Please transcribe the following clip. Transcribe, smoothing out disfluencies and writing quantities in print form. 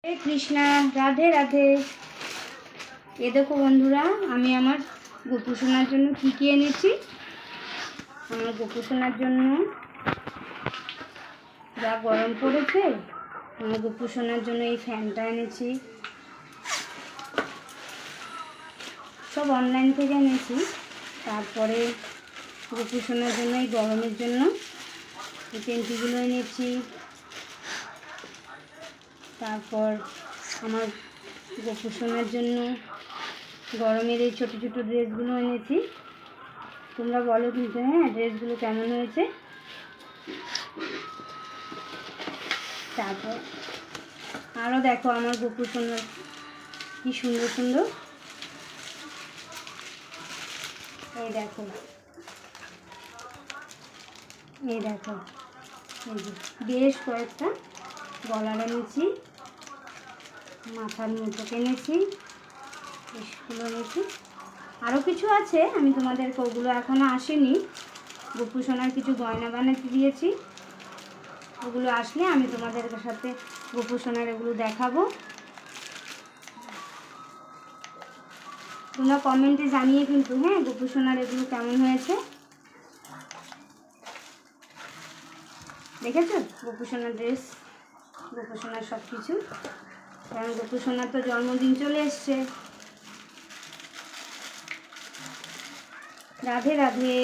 हरे कृष्णा राधे राधे। ये देखो बंधुरा आमी आमार गोपू सोनार जोन्नो की एनेछि। आमार गोपू सोनार जोन्नो जा गरम पड़ेछे आमार गोपू सोनार जोन्नो एई फैनटा एनेछि। सब अनलाइन थेके एनेछि। तारपरे गोपू सोनार जोन्नो एई गरमेर जोन्नो एई पेंटिगुलो एनेछि। तारपर आमार गोपू सोनार जोन्नो गरमेर এই ছোট ছোট ড্রেসগুলো এনেছি। তোমরা বলো কিন্তু হ্যাঁ ড্রেসগুলো কেমন হয়েছে। তারপর আরও দেখো আমার গোপু সোনার কি সুন্দর সুন্দর। এই দেখো এই দেখো এই যে বেশ কয়েকটা গলার এনেছি, মাথার মুঠো এনেছি, এগুলো এনেছি। আরও কিছু আছে, আমি তোমাদেরকে ওগুলো এখনও আসেনি। গোপু সোনার কিছু গয়না বানাতে দিয়েছি, ওগুলো আসলে আমি তোমাদের সাথে গোপু সোনার এগুলো দেখাবো। তোমরা কমেন্টে জানিয়ে কিন্তু হ্যাঁ গোপু সোনার এগুলো কেমন হয়েছে। দেখেছো গোপু সোনার ড্রেস, গোপু সোনার সব কিছু। কারণ গোপু সোনার তো জন্মদিন চলে এসছে। রাধে রাধে।